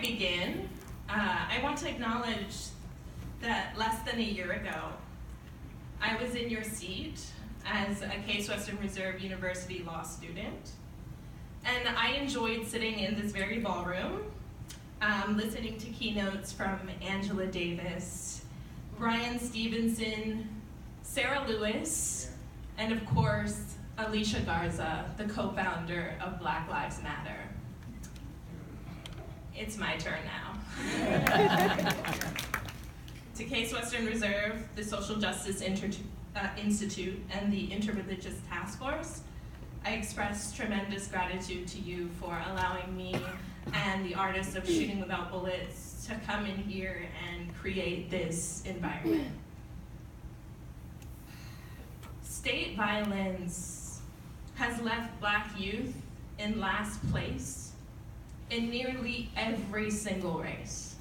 begin, I want to acknowledge that less than a year ago, I was in your seat as a Case Western Reserve University law student, and I enjoyed sitting in this very ballroom, listening to keynotes from Angela Davis, Brian Stevenson, Sarah Lewis, and of course, Alicia Garza, the co-founder of Black Lives Matter. It's my turn now. To Case Western Reserve, the Social Justice Institute, and the Interreligious Task Force, I express tremendous gratitude to you for allowing me and the artists of Shooting Without Bullets to come in here and create this environment. State violence has left Black youth in last place in nearly every single race.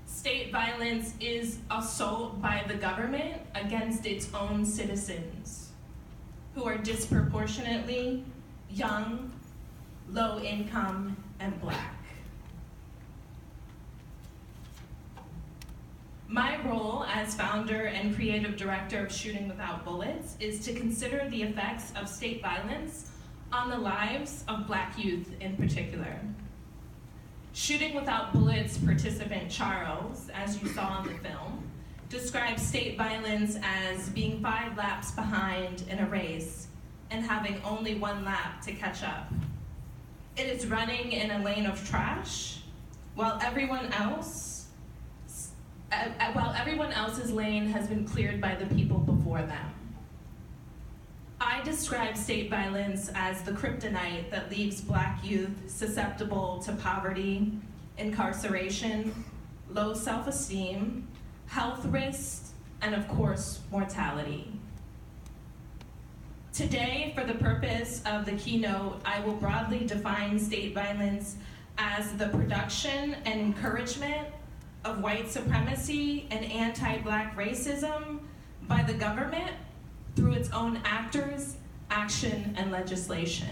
State violence is assault by the government against its own citizens, who are disproportionately young, low income, and Black. My role as founder and creative director of Shooting Without Bullets is to consider the effects of state violence on the lives of Black youth in particular. Shooting Without Bullets participant Charles, as you saw in the film, describes state violence as being 5 laps behind in a race and having only 1 lap to catch up. It is running in a lane of trash while everyone else's lane has been cleared by the people before them. I describe state violence as the kryptonite that leaves Black youth susceptible to poverty, incarceration, low self-esteem, health risks, and of course, mortality. Today, for the purpose of the keynote, I will broadly define state violence as the production and encouragement of white supremacy and anti-Black racism by the government through its own actors, action, and legislation.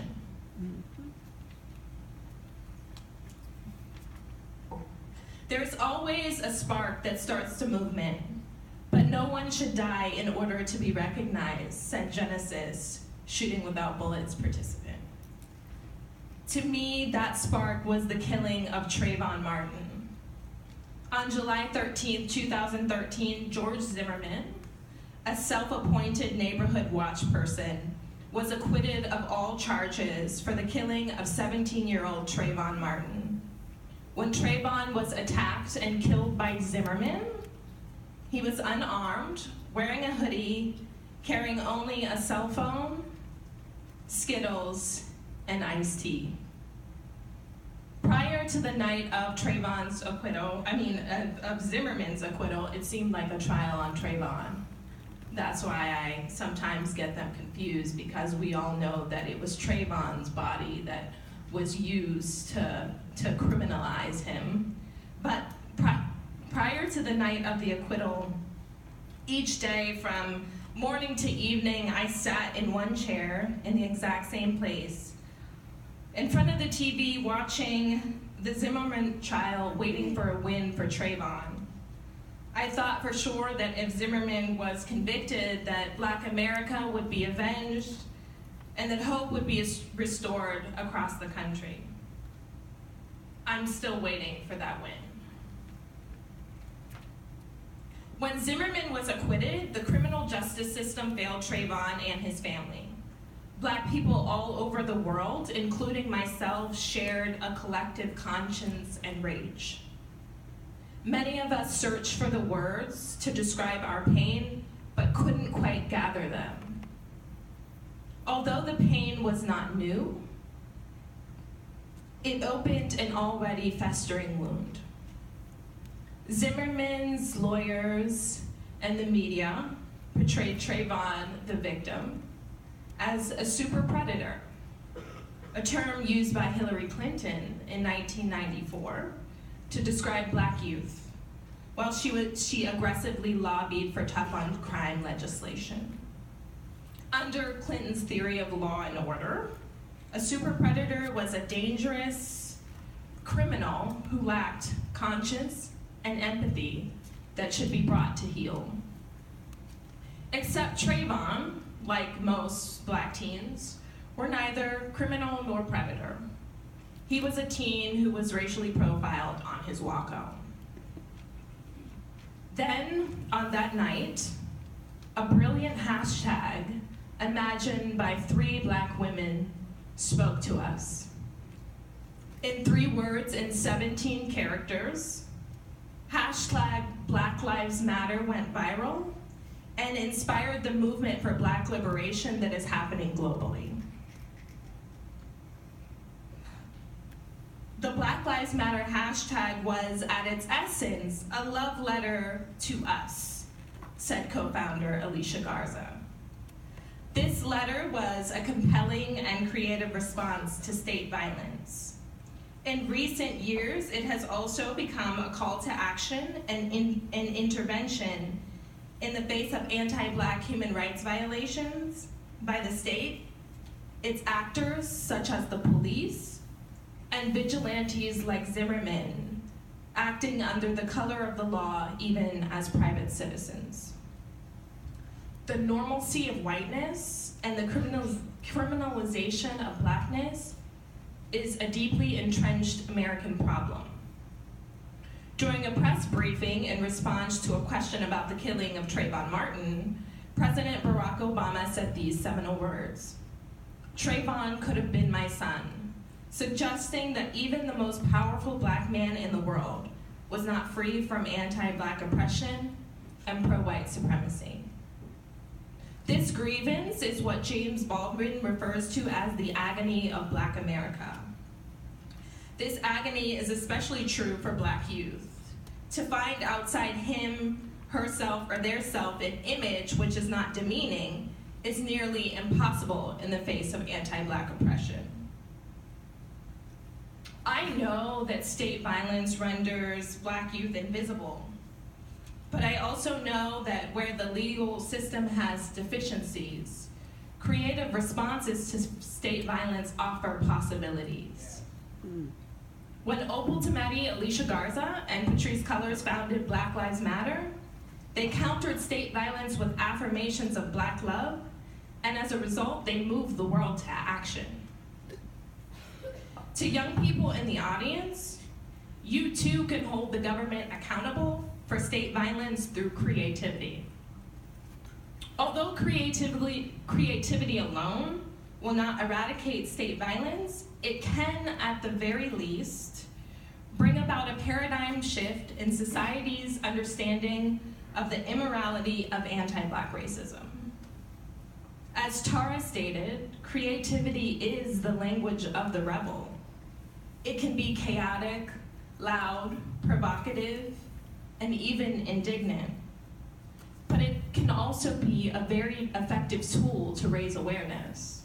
There's always a spark that starts the movement, but no one should die in order to be recognized, said Genesis, Shooting Without Bullets participant. To me, that spark was the killing of Trayvon Martin. On July 13, 2013, George Zimmerman, a self-appointed neighborhood watch person, was acquitted of all charges for the killing of 17-year-old Trayvon Martin. When Trayvon was attacked and killed by Zimmerman, he was unarmed, wearing a hoodie, carrying only a cell phone, Skittles, and iced tea. Prior to the night of of Zimmerman's acquittal, it seemed like a trial on Trayvon. That's why I sometimes get them confused, because we all know that it was Trayvon's body that was used to criminalize him. But prior to the night of the acquittal, each day from morning to evening, I sat in one chair in the exact same place, in front of the TV, watching the Zimmerman trial, waiting for a win for Trayvon. I thought for sure that if Zimmerman was convicted, that Black America would be avenged and that hope would be restored across the country. I'm still waiting for that win. When Zimmerman was acquitted, the criminal justice system failed Trayvon and his family. Black people all over the world, including myself, shared a collective conscience and rage. Many of us searched for the words to describe our pain, but couldn't quite gather them. Although the pain was not new, it opened an already festering wound. Zimmerman's lawyers and the media portrayed Trayvon, the victim, as a super predator, a term used by Hillary Clinton in 1994 to describe Black youth, while she aggressively lobbied for tough-on-crime legislation. Under Clinton's theory of law and order, a super predator was a dangerous criminal criminal who lacked conscience and empathy that should be brought to heel. Except Trayvon, like most black teens, were neither criminal nor predator. He was a teen who was racially profiled on his walk home. Then, on that night, a brilliant hashtag imagined by 3 black women spoke to us. In 3 words and 17 characters, hashtag Black Lives Matter went viral and inspired the movement for black liberation that is happening globally. The Black Lives Matter hashtag was, at its essence, a love letter to us, said co-founder Alicia Garza. This letter was a compelling and creative response to state violence. In recent years, it has also become a call to action and intervention in the face of anti-black human rights violations by the state, its actors such as the police, and vigilantes like Zimmerman, acting under the color of the law even as private citizens. The normalcy of whiteness and the criminalization of blackness is a deeply entrenched American problem. During a press briefing in response to a question about the killing of Trayvon Martin, President Barack Obama said these seminal words: "Trayvon could have been my son," suggesting that even the most powerful black man in the world was not free from anti-black oppression and pro-white supremacy. This grievance is what James Baldwin refers to as the agony of Black America. This agony is especially true for black youth. To find outside him, herself, or their self an image which is not demeaning is nearly impossible in the face of anti-black oppression. I know that state violence renders black youth invisible, but I also know that where the legal system has deficiencies, creative responses to state violence offer possibilities. When Opal Tometi, Alicia Garza, and Patrisse Cullors founded Black Lives Matter, they countered state violence with affirmations of black love, and as a result, they moved the world to action. To young people in the audience, you too can hold the government accountable for state violence through creativity. Although creativity alone will not eradicate state violence, it can, at the very least, bring about a paradigm shift in society's understanding of the immorality of anti-black racism. As Tara stated, creativity is the language of the rebel. It can be chaotic, loud, provocative, and even indignant. But it can also be a very effective tool to raise awareness.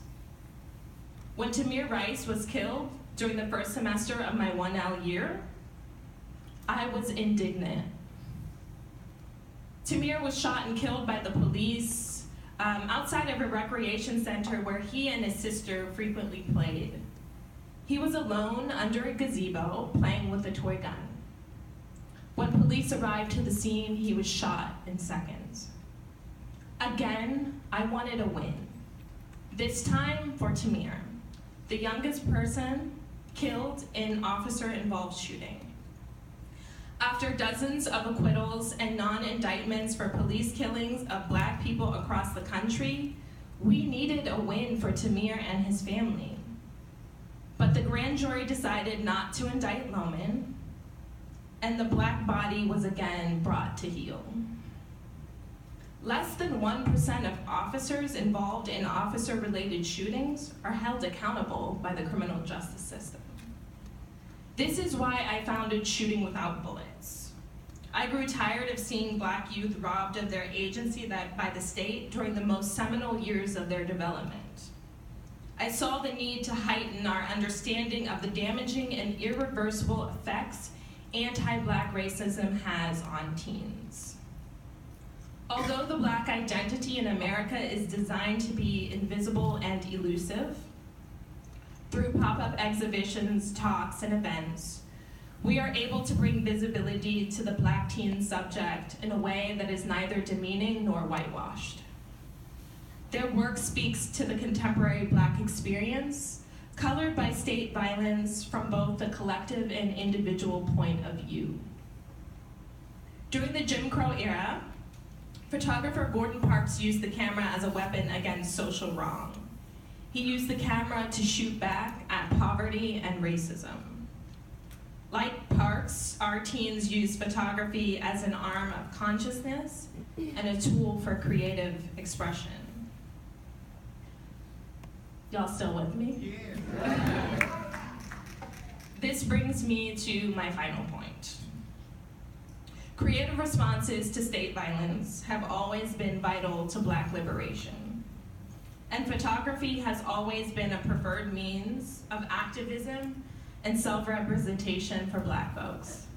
When Tamir Rice was killed during the first semester of my 1L year, I was indignant. Tamir was shot and killed by the police outside of a recreation center where he and his sister frequently played. He was alone under a gazebo playing with a toy gun. When police arrived to the scene, he was shot in seconds. Again, I wanted a win. This time for Tamir, the youngest person killed in officer-involved shooting. After dozens of acquittals and non-indictments for police killings of black people across the country, we needed a win for Tamir and his family. But the grand jury decided not to indict Loman, and the black body was again brought to heel. Less than 1% of officers involved in officer-related shootings are held accountable by the criminal justice system. This is why I founded Shooting Without Bullets. I grew tired of seeing black youth robbed of their agency by the state during the most seminal years of their development. I saw the need to heighten our understanding of the damaging and irreversible effects anti-black racism has on teens. Although the black identity in America is designed to be invisible and elusive, through pop-up exhibitions, talks, and events, we are able to bring visibility to the Black teen subject in a way that is neither demeaning nor whitewashed. Their work speaks to the contemporary Black experience, colored by state violence from both the collective and individual point of view. During the Jim Crow era, photographer Gordon Parks used the camera as a weapon against social wrong. He used the camera to shoot back at poverty and racism. Like Parks, our teens use photography as an arm of consciousness and a tool for creative expression. Y'all still with me? Yeah. This brings me to my final point. Creative responses to state violence have always been vital to Black liberation. And photography has always been a preferred means of activism and self-representation for Black folks.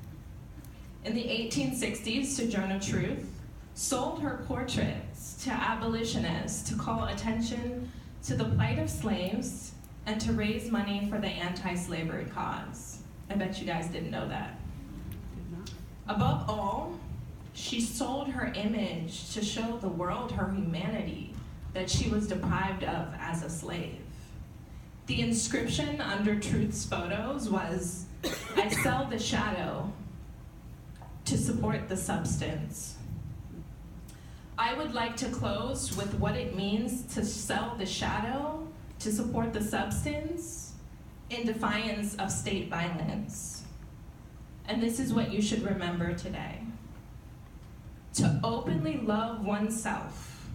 In the 1860s, Sojourner Truth sold her portraits to abolitionists to call attention to the plight of slaves and to raise money for the anti-slavery cause. I bet you guys didn't know that. Above all, she sold her image to show the world her humanity that she was deprived of as a slave. The inscription under Truth's photos was, "I sell the shadow to support the substance." I would like to close with what it means to sell the shadow to support the substance in defiance of state violence. And this is what you should remember today. To openly love oneself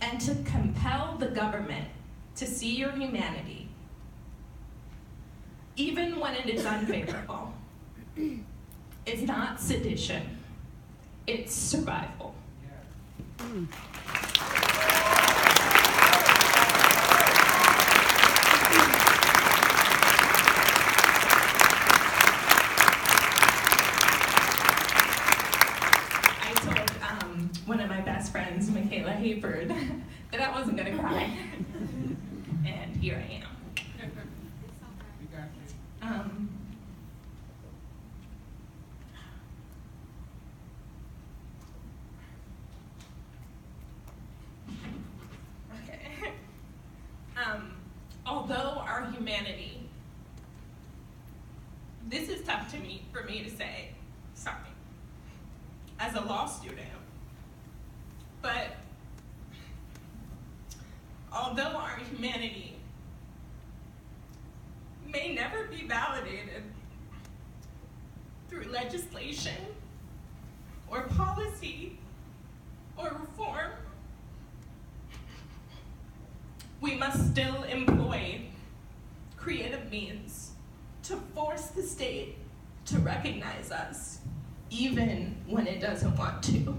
and to compel the government to see your humanity, even when it is unfavorable, is not sedition, it's survival. One of my best friends, Michaela Hayford, that I wasn't gonna cry. And here I am. Okay. Although our humanity, this is tough for me to say, sorry, as a law student. But although our humanity may never be validated through legislation or policy or reform, we must still employ creative means to force the state to recognize us, even when it doesn't want to.